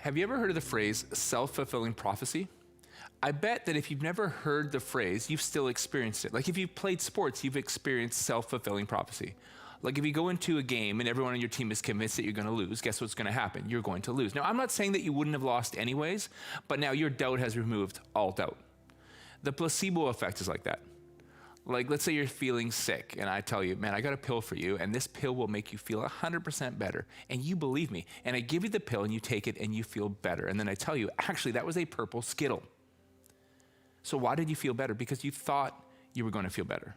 Have you ever heard of the phrase self-fulfilling prophecy? I bet that if you've never heard the phrase, you've still experienced it. Like if you've played sports, you've experienced self-fulfilling prophecy. Like if you go into a game and everyone on your team is convinced that you're going to lose, guess what's going to happen? You're going to lose. Now, I'm not saying that you wouldn't have lost anyways, but now your doubt has removed all doubt. The placebo effect is like that. Like, let's say you're feeling sick, and I tell you, man, I got a pill for you, and this pill will make you feel 100% better. And you believe me. And I give you the pill, and you take it, and you feel better. And then I tell you, actually, that was a purple Skittle. So why did you feel better? Because you thought you were going to feel better.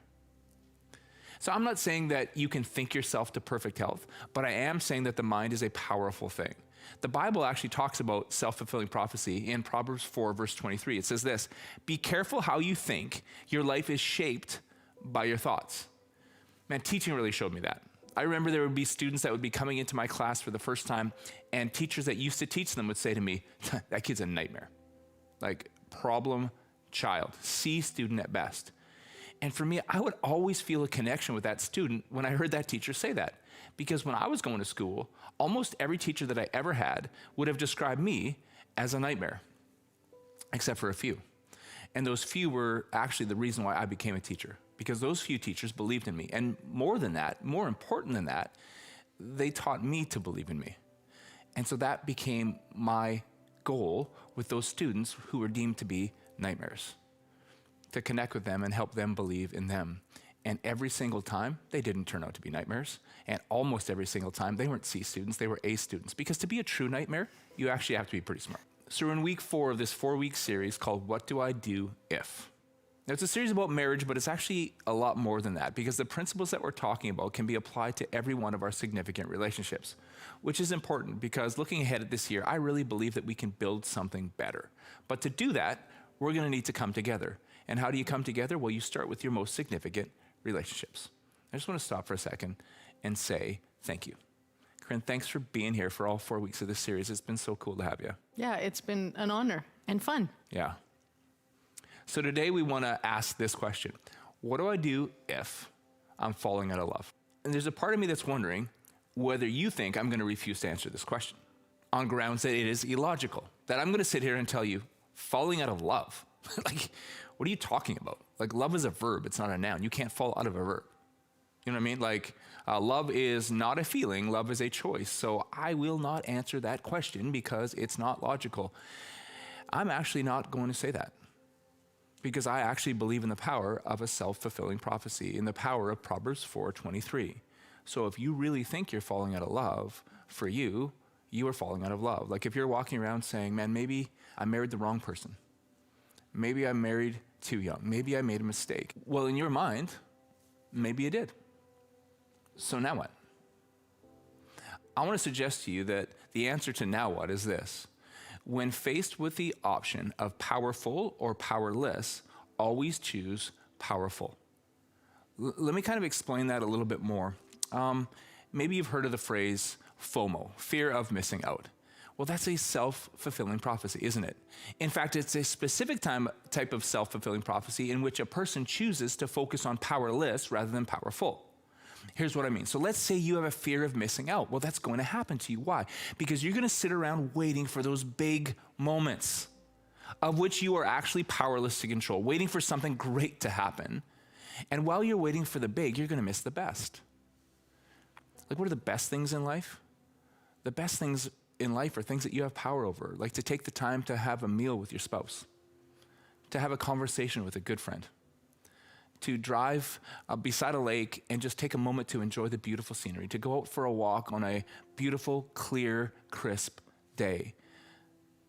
So I'm not saying that you can think yourself to perfect health, but I am saying that the mind is a powerful thing. The Bible actually talks about self-fulfilling prophecy in Proverbs 4, verse 23. It says this, "Be careful how you think. Your life is shaped by your thoughts." Man, teaching really showed me that. I remember there would be students that would be coming into my class for the first time, and teachers that used to teach them would say to me, "That kid's a nightmare. Like, problem child, C student at best." And for me, I would always feel a connection with that student when I heard that teacher say that. Because when I was going to school, almost every teacher that I ever had would have described me as a nightmare, except for a few. And those few were actually the reason why I became a teacher, because those few teachers believed in me. And more than that, more important than that, they taught me to believe in me. And so that became my goal with those students who were deemed to be nightmares, to connect with them and help them believe in them. And every single time, they didn't turn out to be nightmares. And almost every single time, they weren't C students, they were A students. Because to be a true nightmare, you actually have to be pretty smart. So we're in week 4 of this 4-week series called What Do I Do If? Now, it's a series about marriage, but it's actually a lot more than that, because the principles that we're talking about can be applied to every one of our significant relationships, which is important because looking ahead at this year, I really believe that we can build something better. But to do that, we're going to need to come together. And how do you come together? Well, you start with your most significant relationships. I just want to stop for a second and say thank you. Corinne, thanks for being here for all 4 weeks of this series. It's been so cool to have you. Yeah, it's been an honor and fun. Yeah. So today we want to ask this question. What do I do if I'm falling out of love? And there's a part of me that's wondering whether you think I'm going to refuse to answer this question on grounds that it is illogical, that I'm going to sit here and tell you falling out of love. Like, what are you talking about? Like, love is a verb. It's not a noun. You can't fall out of a verb. You know what I mean? Like, love is not a feeling. Love is a choice. So I will not answer that question because it's not logical. I'm actually not going to say that because I actually believe in the power of a self-fulfilling prophecy, in the power of Proverbs 4:23. So if you really think you're falling out of love, for you, you are falling out of love. Like if you're walking around saying, man, maybe I married the wrong person. Maybe I married too young. Maybe I made a mistake. Well, in your mind, maybe you did. So now what? I want to suggest to you that the answer to now what is this. When faced with the option of powerful or powerless, always choose powerful. Let me kind of explain that a little bit more. Maybe you've heard of the phrase FOMO, fear of missing out. Well, that's a self-fulfilling prophecy, isn't it? In fact, it's a specific type of self-fulfilling prophecy in which a person chooses to focus on powerless rather than powerful. Here's what I mean. So let's say you have a fear of missing out. Well, that's going to happen to you. Why? Because you're going to sit around waiting for those big moments of which you are actually powerless to control, waiting for something great to happen. And while you're waiting for the big, you're going to miss the best. Like, what are the best things in life? The best things in life are things that you have power over, like to take the time to have a meal with your spouse, to have a conversation with a good friend, to drive beside a lake and just take a moment to enjoy the beautiful scenery, to go out for a walk on a beautiful, clear, crisp day,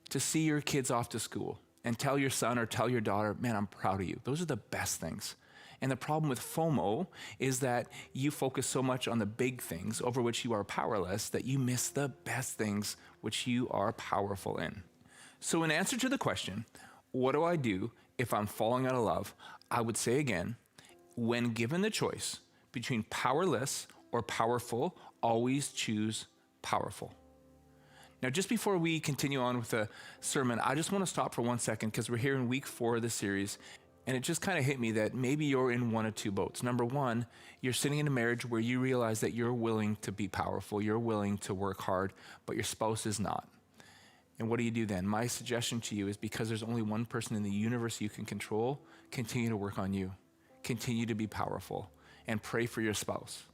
to see your kids off to school and tell your son or tell your daughter, man, I'm proud of you. Those are the best things. And the problem with FOMO is that you focus so much on the big things over which you are powerless that you miss the best things which you are powerful in. So in answer to the question, what do I do if I'm falling out of love? I would say again, when given the choice between powerless or powerful, always choose powerful. Now, just before we continue on with the sermon, I just want to stop for 1 second because we're here in week 4 of the series. And it just kind of hit me that maybe you're in one of two boats. Number one, you're sitting in a marriage where you realize that you're willing to be powerful, you're willing to work hard, but your spouse is not. And what do you do then? My suggestion to you is, because there's only one person in the universe you can control, continue to work on you. Continue to be powerful and pray for your spouse.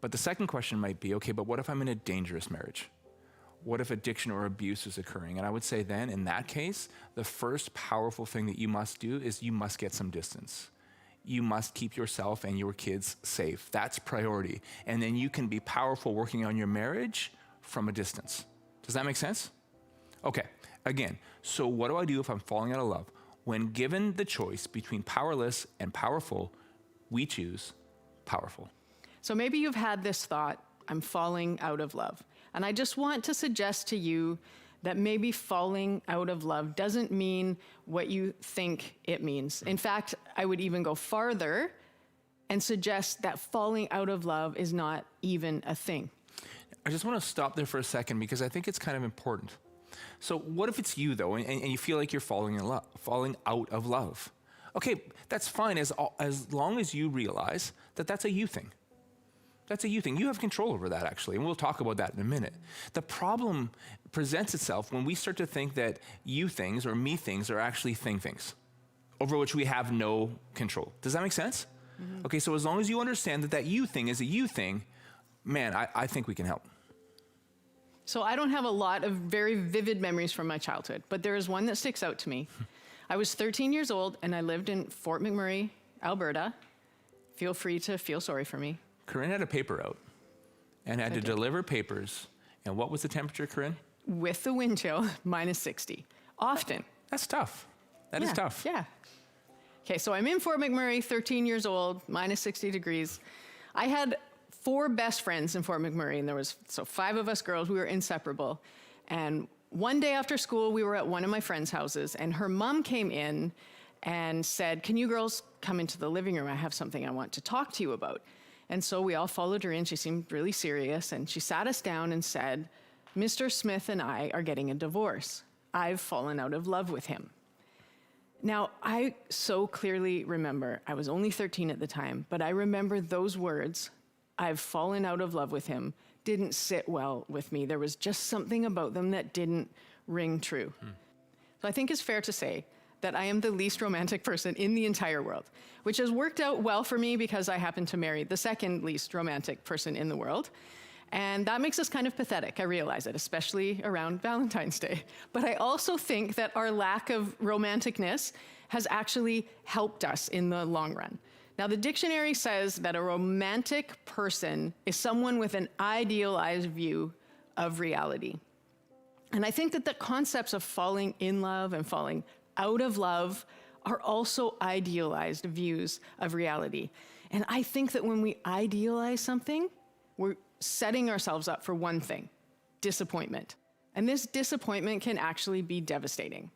But the second question might be, okay, but what if I'm in a dangerous marriage? What if addiction or abuse is occurring? And I would say then, in that case, the first powerful thing that you must do is you must get some distance. You must keep yourself and your kids safe. That's priority. And then you can be powerful working on your marriage from a distance. Does that make sense? Okay, again, so what do I do if I'm falling out of love? When given the choice between powerless and powerful, we choose powerful. So maybe you've had this thought, I'm falling out of love. And I just want to suggest to you that maybe falling out of love doesn't mean what you think it means. In fact, I would even go farther and suggest that falling out of love is not even a thing. I just want to stop there for a second because I think it's kind of important. So what if it's you, though, and you feel like you're falling out of love? Okay, that's fine as long as you realize that that's a you thing. That's a you thing. You have control over that, actually, and we'll talk about that in a minute. The problem presents itself when we start to think that you things or me things are actually things over which we have no control. Does that make sense? Mm-hmm. Okay, so as long as you understand that that you thing is a you thing, man, I think we can help. So I don't have a lot of very vivid memories from my childhood, but there is one that sticks out to me. I was 13 years old, and I lived in Fort McMurray, Alberta. Feel free to feel sorry for me. Corinne had a paper out and had to deliver papers. And what was the temperature, Corinne? With the wind chill, minus 60. Often. That's tough. That is tough. Yeah. Okay, so I'm in Fort McMurray, 13 years old, minus 60 degrees. I had 4 best friends in Fort McMurray, and there was 5 of us girls. We were inseparable. And one day after school, we were at one of my friends' houses, and her mom came in and said, "Can you girls come into the living room? I have something I want to talk to you about." And so we all followed her in. She seemed really serious, and she sat us down and said, "Mr. Smith and I are getting a divorce. I've fallen out of love with him." Now, I so clearly remember, I was only 13 at the time, but I remember those words, "I've fallen out of love with him," didn't sit well with me. There was just something about them that didn't ring true. So I think it's fair to say that I am the least romantic person in the entire world, which has worked out well for me because I happen to marry the second least romantic person in the world. And that makes us kind of pathetic, I realize it, especially around Valentine's Day. But I also think that our lack of romanticness has actually helped us in the long run. Now, the dictionary says that a romantic person is someone with an idealized view of reality. And I think that the concepts of falling in love and falling out of love are also idealized views of reality. And I think that when we idealize something, we're setting ourselves up for one thing, disappointment. And this disappointment can actually be devastating.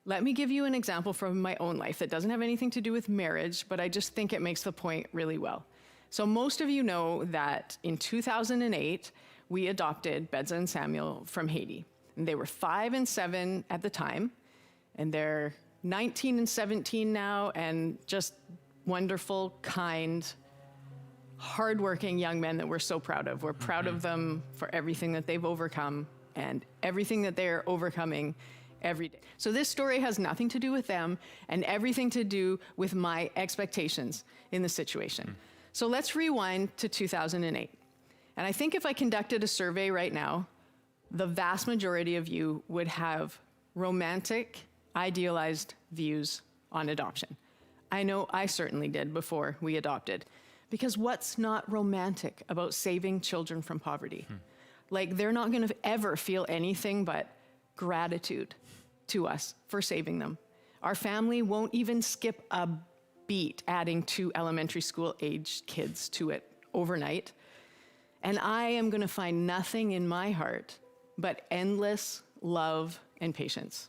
Let me give you an example from my own life that doesn't have anything to do with marriage, but I just think it makes the point really well. So most of you know that in 2008, we adopted Bedza and Samuel from Haiti. And they were 5 and 7 at the time, and they're 19 and 17 now, and just wonderful, kind, hardworking young men that we're so proud of. We're proud of them for everything that they've overcome and everything that they're overcoming every day. So this story has nothing to do with them and everything to do with my expectations in the situation. So let's rewind to 2008. And I think if I conducted a survey right now, the vast majority of you would have romantic, idealized views on adoption. I know I certainly did before we adopted. Because what's not romantic about saving children from poverty? Like, they're not going to ever feel anything but gratitude to us for saving them. Our family won't even skip a beat adding 2 elementary school aged kids to it overnight. And I am going to find nothing in my heart but endless love and patience.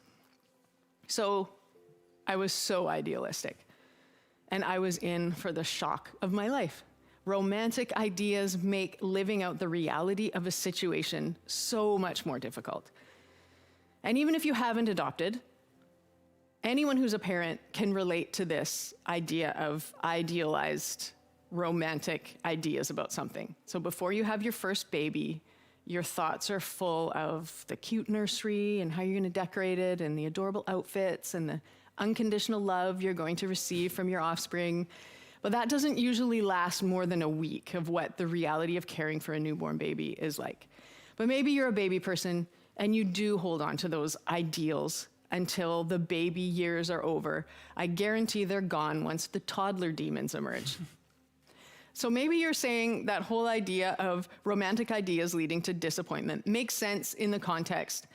So I was so idealistic. And I was in for the shock of my life. Romantic ideas make living out the reality of a situation so much more difficult. And even if you haven't adopted, anyone who's a parent can relate to this idea of idealized romantic ideas about something. So before you have your first baby, Your thoughts are full of the cute nursery and how you're going to decorate it and the adorable outfits and the unconditional love you're going to receive from your offspring. But that doesn't usually last more than a week of what the reality of caring for a newborn baby is like. But maybe you're a baby person and you do hold on to those ideals until the baby years are over. I guarantee they're gone once the toddler demons emerge. So maybe you're saying that whole idea of romantic ideas leading to disappointment makes sense in the context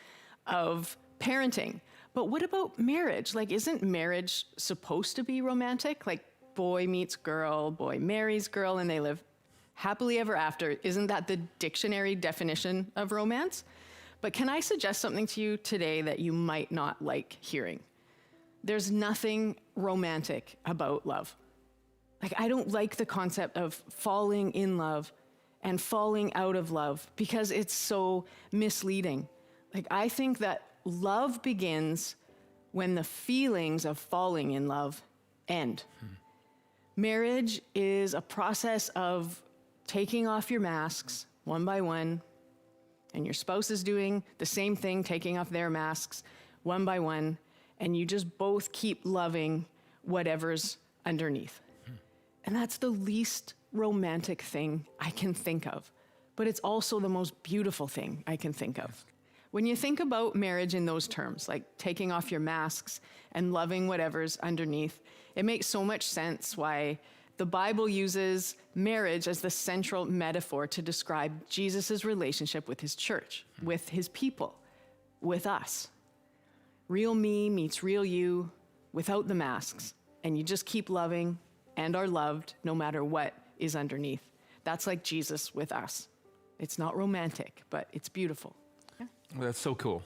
of parenting. But what about marriage? Like, isn't marriage supposed to be romantic? Like, boy meets girl, boy marries girl, and they live happily ever after. Isn't that the dictionary definition of romance? But can I suggest something to you today that you might not like hearing? There's nothing romantic about love. Like, I don't like the concept of falling in love and falling out of love because it's so misleading. Like, I think that love begins when the feelings of falling in love end. Marriage is a process of taking off your masks one by one, and your spouse is doing the same thing, taking off their masks one by one, and you just both keep loving whatever's underneath. And that's the least romantic thing I can think of, but it's also the most beautiful thing I can think of. When you think about marriage in those terms, like taking off your masks and loving whatever's underneath, it makes so much sense why the Bible uses marriage as the central metaphor to describe Jesus' relationship with his church, with his people, with us. Real me meets real you without the masks, and you just keep loving and are loved no matter what is underneath. That's like Jesus with us. It's not romantic, but it's beautiful. Yeah. Well, that's so cool.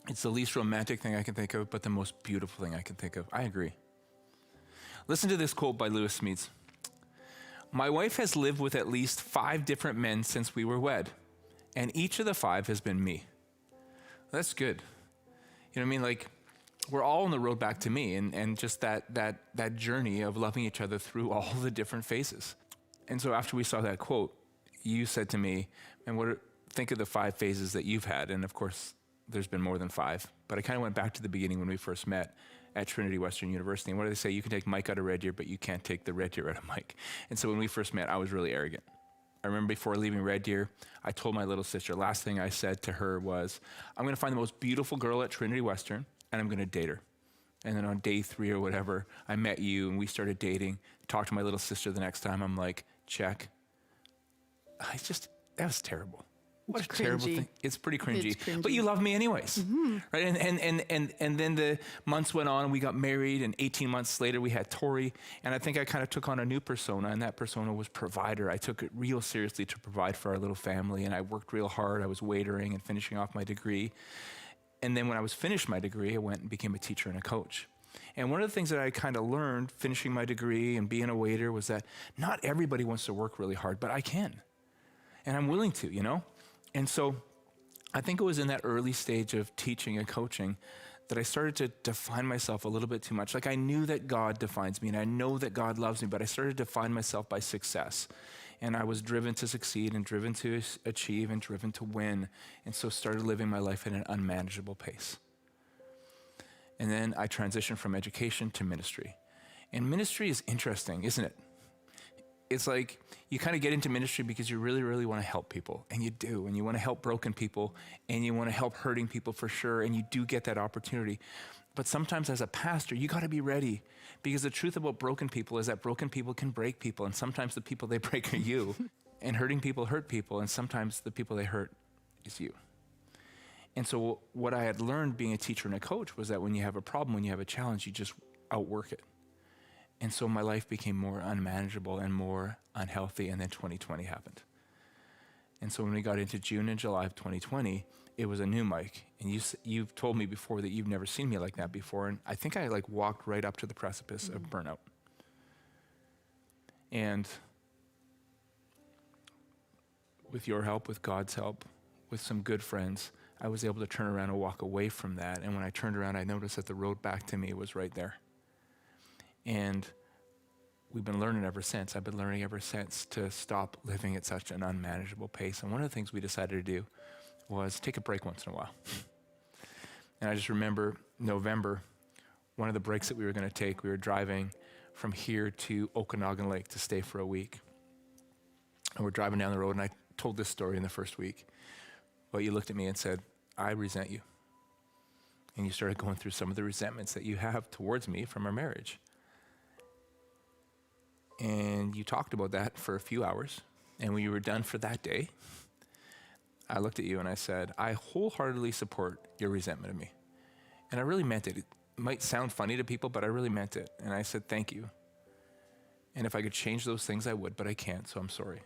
It's the least romantic thing I can think of, but the most beautiful thing I can think of. I agree. Listen to this quote by Lewis Smedes. My wife has lived with at least 5 different men since we were wed, and each of the 5 has been me. That's good. You know what I mean? Like, we're all on the road back to me, and just that journey of loving each other through all the different phases. And so after we saw that quote, you said to me, and think of the 5 phases that you've had. And of course, there's been more than 5. But I kind of went back to the beginning when we first met at Trinity Western University. And what do they say? You can take Mike out of Red Deer, but you can't take the Red Deer out of Mike. And so when we first met, I was really arrogant. I remember before leaving Red Deer, I told my little sister, last thing I said to her was, I'm going to find the most beautiful girl at Trinity Western, and I'm going to date her. And then on day 3 or whatever, I met you and we started dating. Talked to my little sister the next time. I'm like, check. That was terrible. What a terrible thing. It's pretty cringy. It's cringy. But you love me anyways. Mm-hmm. Right? And then the months went on and we got married, and 18 months later we had Tori. And I think I kind of took on a new persona, and that persona was provider. I took it real seriously to provide for our little family, and I worked real hard. I was waitering and finishing off my degree. And then when I was finished my degree, I went and became a teacher and a coach. And one of the things that I kind of learned finishing my degree and being a waiter was that not everybody wants to work really hard, but I can. And I'm willing to, you know? And so I think it was in that early stage of teaching and coaching that I started to define myself a little bit too much. Like, I knew that God defines me and I know that God loves me, but I started to define myself by success. And I was driven to succeed and driven to achieve and driven to win. And so started living my life at an unmanageable pace. And then I transitioned from education to ministry. And ministry is interesting, isn't it? It's like you kind of get into ministry because you really, really want to help people, and you do, and you want to help broken people, and you want to help hurting people for sure, and you do get that opportunity. But sometimes as a pastor, you got to be ready, because the truth about broken people is that broken people can break people, and sometimes the people they break are you, and hurting people hurt people, and sometimes the people they hurt is you. And so what I had learned being a teacher and a coach was that when you have a problem, when you have a challenge, you just outwork it. And so my life became more unmanageable and more unhealthy, and then 2020 happened. And so when we got into June and July of 2020, it was a new Mike. And you've told me before that you've never seen me like that before, and I think I walked right up to the precipice of burnout. And with your help, with God's help, with some good friends, I was able to turn around and walk away from that. And when I turned around, I noticed that the road back to me was right there. And we've been learning ever since. I've been learning ever since to stop living at such an unmanageable pace. And one of the things we decided to do was take a break once in a while. And I just remember November, one of the breaks that we were going to take, we were driving from here to Okanagan Lake to stay for a week. And we're driving down the road, and I told this story in the first week. But you looked at me and said, I resent you. And you started going through some of the resentments that you have towards me from our marriage. And you talked about that for a few hours. And when you were done for that day, I looked at you and I said, I wholeheartedly support your resentment of me. And I really meant it. It might sound funny to people, but I really meant it. And I said, thank you. And if I could change those things, I would, but I can't, so I'm sorry.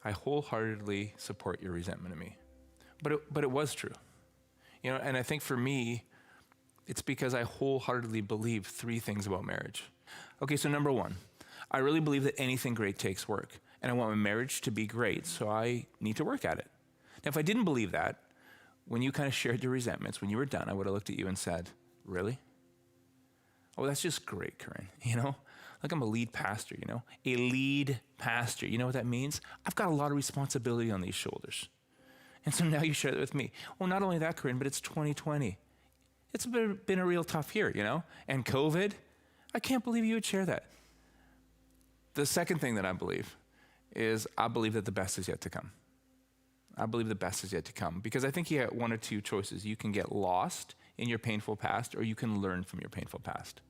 I wholeheartedly support your resentment of me. But it was true. You know, and I think for me, it's because I wholeheartedly believe three things about marriage. Okay, so number one, I really believe that anything great takes work. And I want my marriage to be great, so I need to work at it. Now, if I didn't believe that, when you kind of shared your resentments, when you were done, I would have looked at you and said, really? Oh, that's just great, Corinne, you know? Like I'm a lead pastor, you know? A lead pastor, you know what that means? I've got a lot of responsibility on these shoulders. And so now you share that with me. Well, not only that, Corinne, but it's 2020. It's been a real tough year, you know? And COVID, I can't believe you would share that. The second thing that I believe is I believe that the best is yet to come. I believe the best is yet to come because I think you have one or two choices. You can get lost in your painful past or you can learn from your painful past.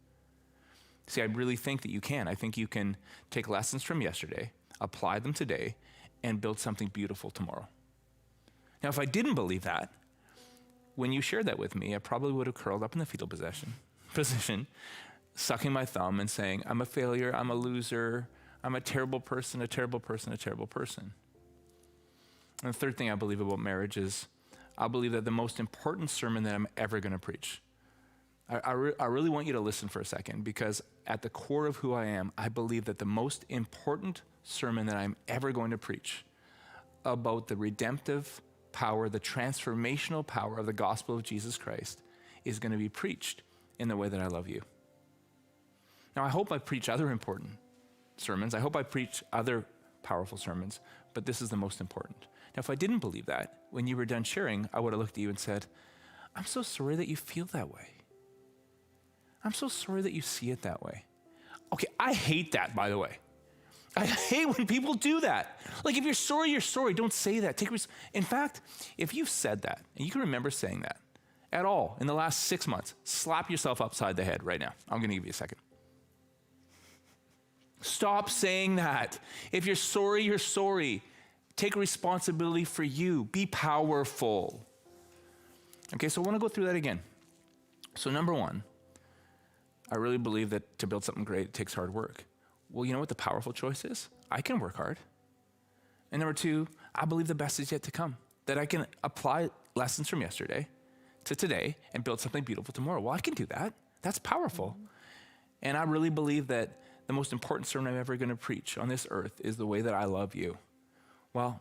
See, I really think that you can. I think you can take lessons from yesterday, apply them today, and build something beautiful tomorrow. Now, if I didn't believe that, when you shared that with me, I probably would have curled up in the fetal position, sucking my thumb and saying, I'm a failure, I'm a loser, I'm a terrible person, a terrible person, a terrible person. And the third thing I believe about marriage is I believe that the most important sermon that I'm ever going to preach, I really want you to listen for a second because at the core of who I am, I believe that the most important sermon that I'm ever going to preach about the redemptive power, the transformational power of the gospel of Jesus Christ is going to be preached in the way that I love you. Now, I hope I preach other important sermons. I hope I preach other powerful sermons, but this is the most important. Now, if I didn't believe that, when you were done sharing, I would have looked at you and said, I'm so sorry that you feel that way. I'm so sorry that you see it that way. Okay, I hate that, by the way. I hate when people do that. Like, if you're sorry, you're sorry. Don't say that. In fact, if you've said that, and you can remember saying that at all in the last 6 months, slap yourself upside the head right now. I'm going to give you a second. Stop saying that. If you're sorry, you're sorry. Take responsibility for you. Be powerful. Okay, so I want to go through that again. So number one, I really believe that to build something great, it takes hard work. Well, you know what the powerful choice is? I can work hard. And number two, I believe the best is yet to come. That I can apply lessons from yesterday to today and build something beautiful tomorrow. Well, I can do that. That's powerful. And I really believe that the most important sermon I'm ever going to preach on this earth is the way that I love you. Well,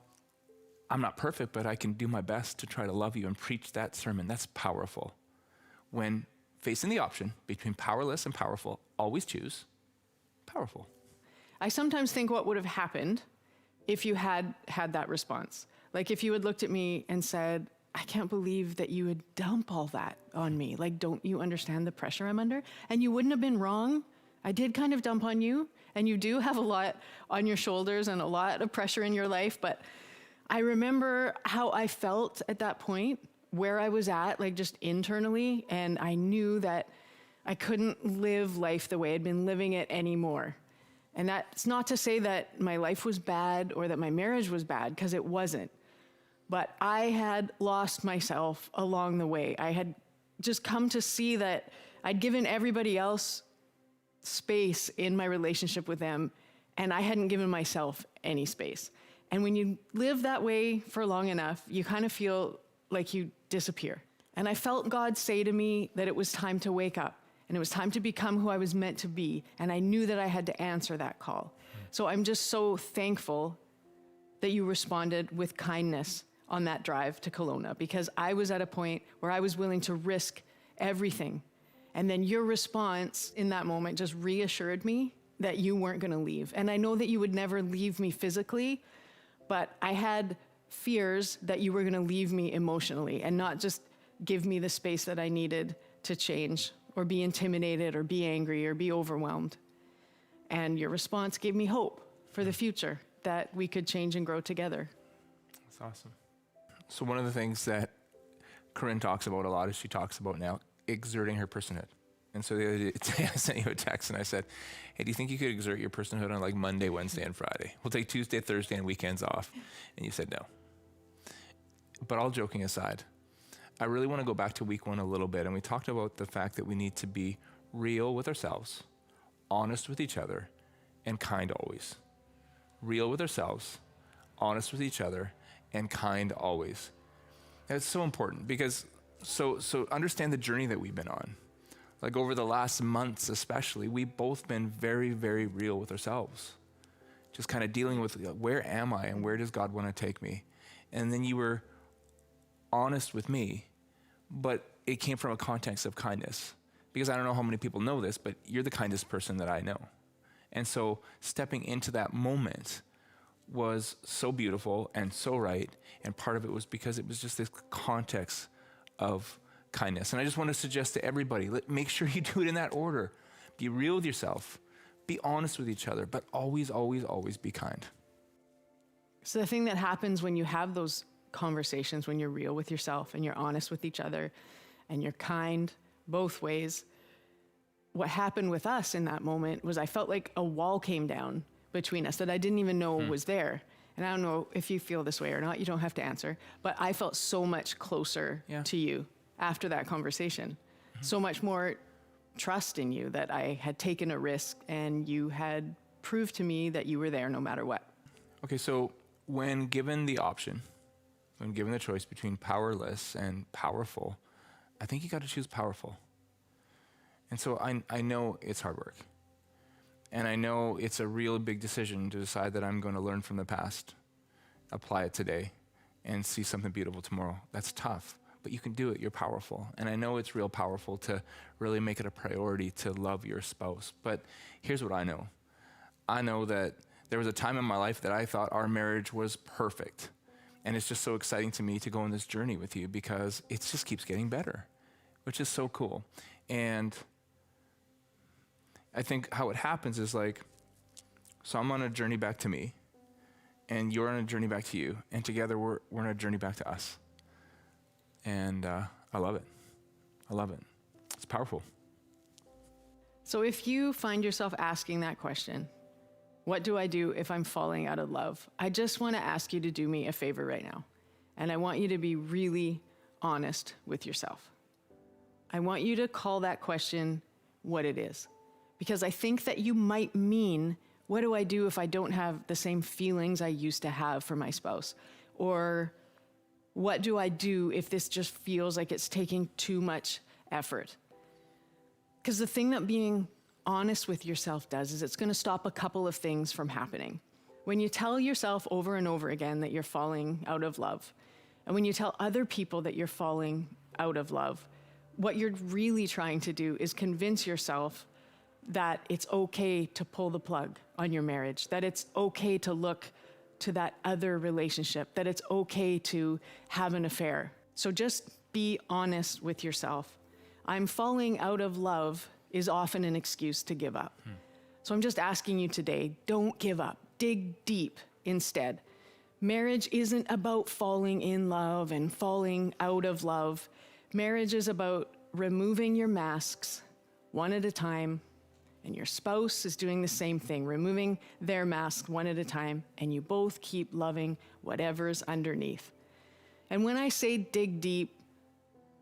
I'm not perfect, but I can do my best to try to love you and preach that sermon. That's powerful. When facing the option between powerless and powerful, always choose powerful. I sometimes think what would have happened if you had had that response. Like if you had looked at me and said, I can't believe that you would dump all that on me. Like, don't you understand the pressure I'm under? And you wouldn't have been wrong. I did kind of dump on you, and you do have a lot on your shoulders and a lot of pressure in your life, but I remember how I felt at that point, where I was at, like just internally, and I knew that I couldn't live life the way I'd been living it anymore. And that's not to say that my life was bad or that my marriage was bad, because it wasn't. But I had lost myself along the way. I had just come to see that I'd given everybody else space in my relationship with them, and I hadn't given myself any space. And when you live that way for long enough, you kind of feel like you disappear. And I felt God say to me that it was time to wake up, and it was time to become who I was meant to be, and I knew that I had to answer that call. So I'm just so thankful that you responded with kindness on that drive to Kelowna, because I was at a point where I was willing to risk everything. And then your response in that moment just reassured me that you weren't going to leave. And I know that you would never leave me physically, but I had fears that you were going to leave me emotionally and not just give me the space that I needed to change or be intimidated or be angry or be overwhelmed. And your response gave me hope for the future, that we could change and grow together. That's awesome. So one of the things that Corinne talks about a lot is she talks about now exerting her personhood. And so the other day I sent you a text and I said, hey, do you think you could exert your personhood on like Monday, Wednesday, and Friday? We'll take Tuesday, Thursday, and weekends off. And you said no. But all joking aside, I really want to go back to week 1 a little bit. And we talked about the fact that we need to be real with ourselves, honest with each other, and kind always. Real with ourselves, honest with each other, and kind always. And it's so important because so understand the journey that we've been on. Like over the last months especially, we've both been very, very real with ourselves. Just kind of dealing with where am I and where does God want to take me? And then you were honest with me, but it came from a context of kindness. Because I don't know how many people know this, but you're the kindest person that I know. And so stepping into that moment was so beautiful and so right. And part of it was because it was just this context of kindness. And I just want to suggest to everybody, make sure you do it in that order. Be real with yourself. Be honest with each other, but always, always, always be kind. So the thing that happens when you have those conversations, when you're real with yourself and you're honest with each other and you're kind both ways, what happened with us in that moment was I felt like a wall came down between us that I didn't even know was there. And I don't know if you feel this way or not, you don't have to answer, but I felt so much closer to you after that conversation. So much more trust in you that I had taken a risk and you had proved to me that you were there no matter what. Okay, so when given the option, when given the choice between powerless and powerful, I think you got to choose powerful. And so I know it's hard work. And I know it's a real big decision to decide that I'm going to learn from the past, apply it today, and see something beautiful tomorrow. That's tough, but you can do it. You're powerful. And I know it's real powerful to really make it a priority to love your spouse. But here's what I know. I know that there was a time in my life that I thought our marriage was perfect. And it's just so exciting to me to go on this journey with you because it just keeps getting better, which is so cool. And I think how it happens is like, so I'm on a journey back to me, and you're on a journey back to you, and together we're on a journey back to us. And I love it. I love it. It's powerful. So if you find yourself asking that question, what do I do if I'm falling out of love? I just want to ask you to do me a favor right now. And I want you to be really honest with yourself. I want you to call that question what it is. Because I think that you might mean, what do I do if I don't have the same feelings I used to have for my spouse? Or what do I do if this just feels like it's taking too much effort? Because the thing that being honest with yourself does is it's going to stop a couple of things from happening. When you tell yourself over and over again that you're falling out of love, and when you tell other people that you're falling out of love, what you're really trying to do is convince yourself that it's okay to pull the plug on your marriage, that it's okay to look to that other relationship, that it's okay to have an affair. So just be honest with yourself. I'm falling out of love is often an excuse to give up. So I'm just asking you today, don't give up. Dig deep instead. Marriage isn't about falling in love and falling out of love. Marriage is about removing your masks one at a time, and your spouse is doing the same thing, removing their mask one at a time, and you both keep loving whatever's underneath. And when I say dig deep,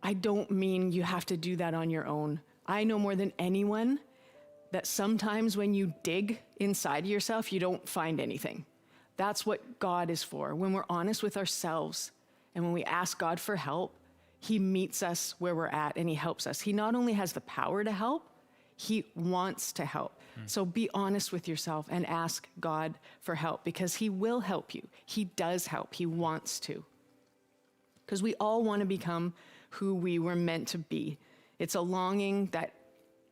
I don't mean you have to do that on your own. I know more than anyone that sometimes when you dig inside yourself, you don't find anything. That's what God is for. When we're honest with ourselves and when we ask God for help, He meets us where we're at and He helps us. He not only has the power to help, He wants to help. So be honest with yourself and ask God for help because He will help you. He does help. He wants to. Because we all want to become who we were meant to be. It's a longing that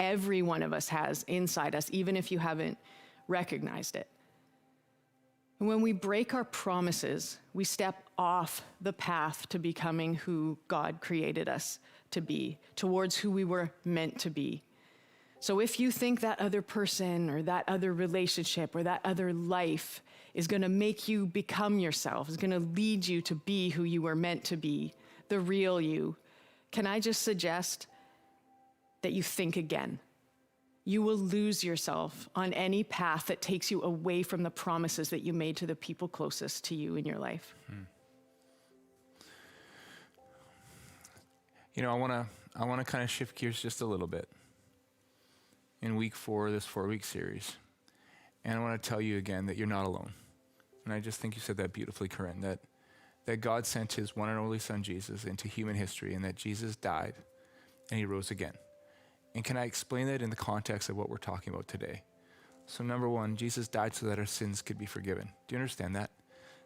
every one of us has inside us, even if you haven't recognized it. And when we break our promises, we step off the path to becoming who God created us to be, towards who we were meant to be. So if you think that other person or that other relationship or that other life is going to make you become yourself, is going to lead you to be who you were meant to be, the real you, can I just suggest that you think again? You will lose yourself on any path that takes you away from the promises that you made to the people closest to you in your life. You know, I want to kind of shift gears just a little bit in week 4 of this 4-week series. And I want to tell you again that you're not alone. And I just think you said that beautifully, Corinne, that God sent his one and only son, Jesus, into human history, and that Jesus died and he rose again. And can I explain that in the context of what we're talking about today? So number 1, Jesus died so that our sins could be forgiven. Do you understand that?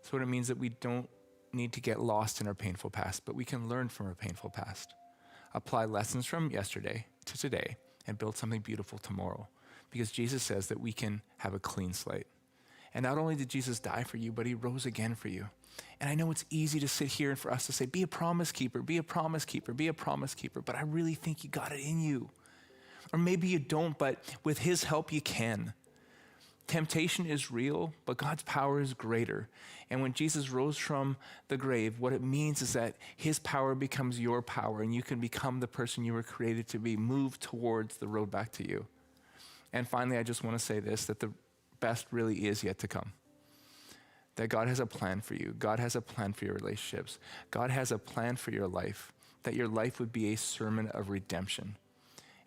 So what it means that we don't need to get lost in our painful past, but we can learn from our painful past. Apply lessons from yesterday to today and build something beautiful tomorrow. Because Jesus says that we can have a clean slate. And not only did Jesus die for you, but he rose again for you. And I know it's easy to sit here and for us to say, be a promise keeper, be a promise keeper, be a promise keeper, but I really think you got it in you. Or maybe you don't, but with his help you can. Temptation is real, but God's power is greater. And when Jesus rose from the grave, what it means is that his power becomes your power, and you can become the person you were created to be, move towards the road back to you. And finally, I just want to say this, that the best really is yet to come. That God has a plan for you. God has a plan for your relationships. God has a plan for your life, that your life would be a sermon of redemption.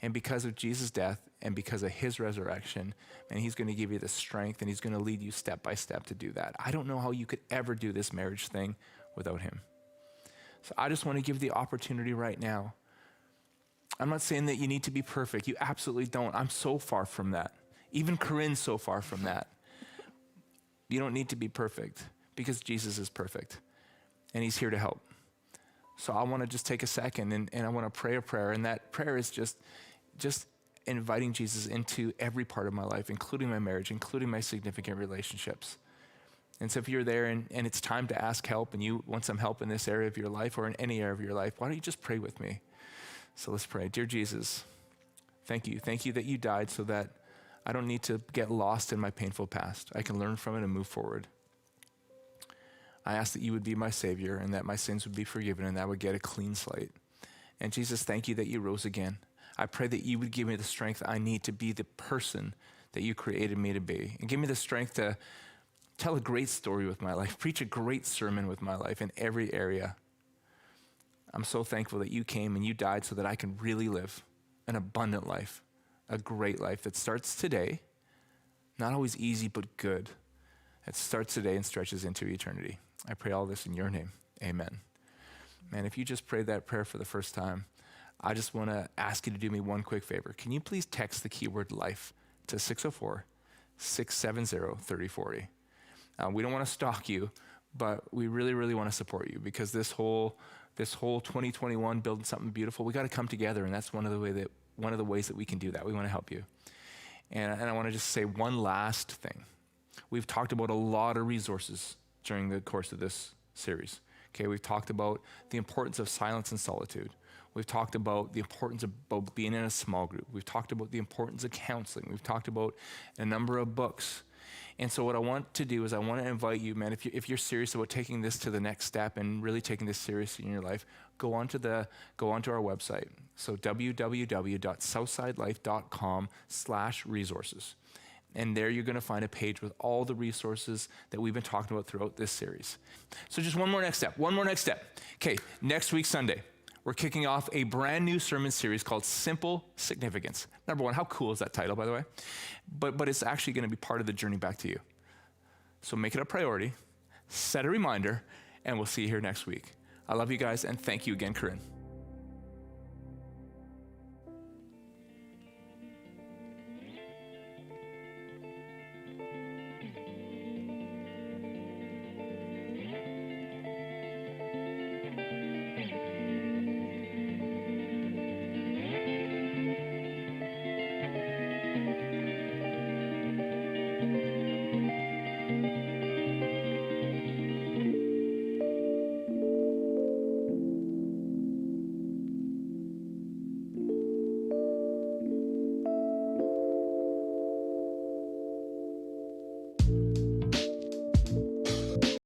And because of Jesus' death and because of his resurrection, and he's going to give you the strength and he's going to lead you step by step to do that. I don't know how you could ever do this marriage thing without him. So I just want to give the opportunity right now. I'm not saying that you need to be perfect. You absolutely don't. I'm so far from that. Even Corinne's so far from that. You don't need to be perfect because Jesus is perfect and he's here to help. So I want to just take a second and I want to pray a prayer. And that prayer is just inviting Jesus into every part of my life, including my marriage, including my significant relationships. And so if you're there and it's time to ask help and you want some help in this area of your life or in any area of your life, why don't you just pray with me? So let's pray. Dear Jesus, thank you. Thank you that you died so that I don't need to get lost in my painful past. I can learn from it and move forward. I ask that you would be my Savior and that my sins would be forgiven and that I would get a clean slate. And Jesus, thank you that you rose again. I pray that you would give me the strength I need to be the person that you created me to be. And give me the strength to tell a great story with my life, preach a great sermon with my life in every area. I'm so thankful that you came and you died so that I can really live an abundant life, a great life that starts today, not always easy, but good. It starts today and stretches into eternity. I pray all this in your name. Amen. Man, if you just prayed that prayer for the first time, I just want to ask you to do me one quick favor. Can you please text the keyword life to 604-670-3040? We don't want to stalk you, but we really, really want to support you because this whole 2021 building something beautiful, we got to come together, and that's one of the ways that we can do that. We want to help you. And I want to just say one last thing. We've talked about a lot of resources during the course of this series. Okay, we've talked about the importance of silence and solitude. We've talked about the importance of being in a small group. We've talked about the importance of counseling. We've talked about a number of books. And so what I want to do is I want to invite you, man, if you're serious about taking this to the next step and really taking this seriously in your life, go onto our website. So www.southsidelife.com/resources. And there you're going to find a page with all the resources that we've been talking about throughout this series. So just one more next step. Okay, next week, Sunday, we're kicking off a brand new sermon series called Simple Significance. Number 1, how cool is that title, by the way? But it's actually going to be part of the journey back to you. So make it a priority, set a reminder, and we'll see you here next week. I love you guys, and thank you again, Corinne.